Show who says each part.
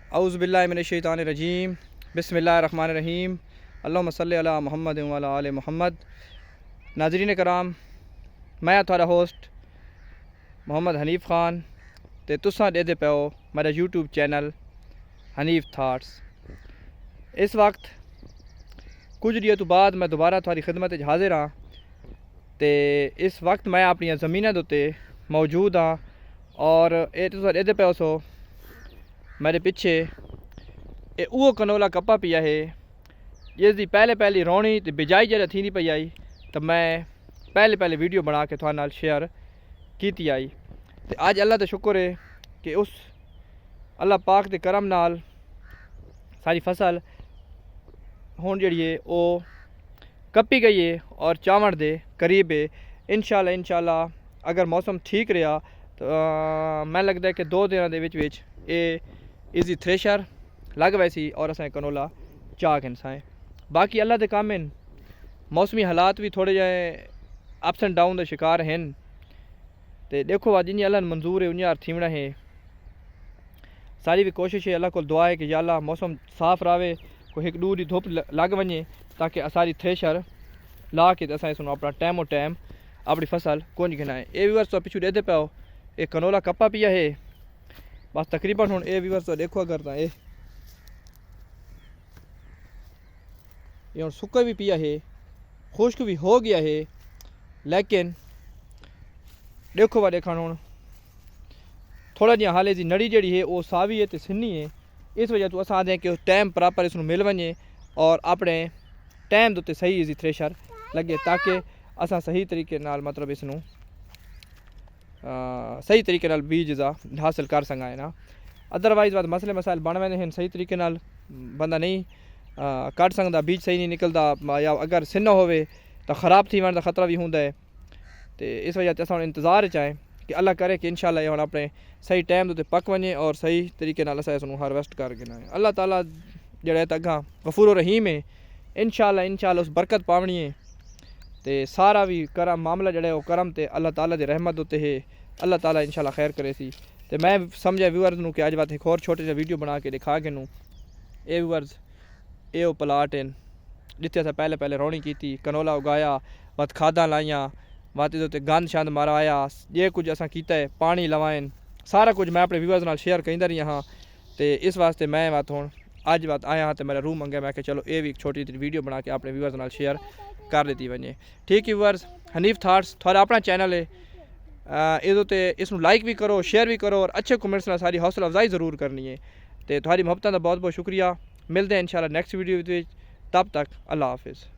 Speaker 1: औज़ुबिल्लाहिमिनश्शैतानिर्रजीम बिस्मिल्लाहिर्रहमानिर्रहीम अल्लाहुम्मा सल्लि अला मुहम्मद व अला आले मुहम्मद। नाज़रीन कराम, मैं थोड़ा होस्ट मोहम्मद हनीफ खान ते तुसां ॾेदे पियो मेरा यूट्यूब चैनल हनीफ थाट्स। इस वक्त कुछ दिनों तो बाद मैं दोबारा थोड़ी खिदमत हाजिर हाँ। तो इस वक्त मैं अपनी ज़मीन के उत्ते मौजूद हाँ और ये तुसां ॾेदे पियो सो मेरे पिछे ये वो कनोला कप्पा पिया है जिसकी पहले रोनी तो बिजाई जरा थी पई आई तो मैं पहले वीडियो बना के थोड़े नाल शेयर की आई। तो अज अल्लाह का शुक्र है कि उस अल्लाह पाक के करम नाल सारी फसल हुण जिहड़ी है वो कप्पी गई है और चावण दे करीब है। इंशाल्लाह अगर मौसम ठीक रहा तो मैं लगता है कि 2 दिनों के विच ये इजी थ्रेशर लग वैसी और असें कनोला चा के साएँ। बाकी अल्लाह के काम हैं, मौसमी हालात भी थोड़े जे अप्स एंड डाउन का शिकार हैं। तो देखो अज जिन्हें अल्लाह मंजूर है उन्हें थीवना है। सारी भी कोशिश है, अल्लाह को दुआ है कि या अल्लाह मौसम साफ़ रहे, कोई 1-2 दी धुप लग वने ताकि सारी थ्रेशर ला के अस अपना टाइमो टाइम अपनी फसल कुंज गिनाए। ये व्यूअर्स तो पिछू देते पाओ ये कनोला कप्पा पिया है बस तकरीबन हूँ। ये व्यूअर्स तो देखो अगर तो ये हूँ सुक्का भी पिया है, खुश्क भी हो गया है, लेकिन देखो वा देखा हूँ थोड़ा जहा हाले की नड़ी जी है वो सावी है तो सिन्नी है। इस वजह तो अस आते हैं कि टाइम प्रॉपर इसमें मिल वने और अपने टाइम के उत्ते सही इजी थ्रेशर लगे ताकि असा सही तरीके नाल मतलब इसनों सही तरीके नाल बीज दा हासिल कर सकां ना। अदरवाइज बात मसले मसाइल बन वैसे हैं, सही तरीके नाल बंदा नहीं कट सकता, बीज सही नहीं निकलता या अगर सिन्ना होवे तो ख़राब थी वन का खतरा भी होंदा है। तो इस वजह से अस इंतज़ार चाहें कि अल्लाह करे कि इंशाल्लाह ये अपने सही टाइम ते पक वने और सही तरीके नाल अस इसनों हारवेस्ट कर गिना। अल्लाह ताला जड़ा तगा गफूर रहीम है, इंशाल्लाह उस बरकत पावनी है। तो सारा भी करम मामला जड़ा वो करम तो अल्लाह ताला की रहमत उत्ते है। अल्लाह ताला इंशाल्लाह खैर करे सी। तो मैं समझा व्यूअर्स नूं कि अज बात एक और छोटे जा वीडियो बना के दिखा के नूं ये व्यूअर्स ये प्लाट हैं जिथे अस पहले रोनी की कनोला उगाया बत खादा लाइया बत इहदे गंद शंद मराया ये कुछ असा किया है, पानी लवाएं सारा कुछ मैं अपने व्यूअर्स नाल शेयर करता रही हाँ। तो इस वास्ते मैं बात हूँ अज बात आया हाँ तो मेरा रूह मंगे मैं चलो ये भी एक छोटी जी वीडियो बना के अपने व्यूअर्स नाल शेयर कर देती वने। ठीक है व्यूअर्स, हनीफ थाट्स थोड़ा अपना चैनल है, ये इसनों लाइक भी करो, शेयर भी करो और अच्छे कमेंट्स नाल सारी हौसला अफजाई ज़रूर करनी है। तो थोड़ी मुहब्बत का बहुत बहुत शुक्रिया। मिलते हैं इंशाल्लाह नेक्स्ट वीडियो। तब तक अल्लाह हाफिज़।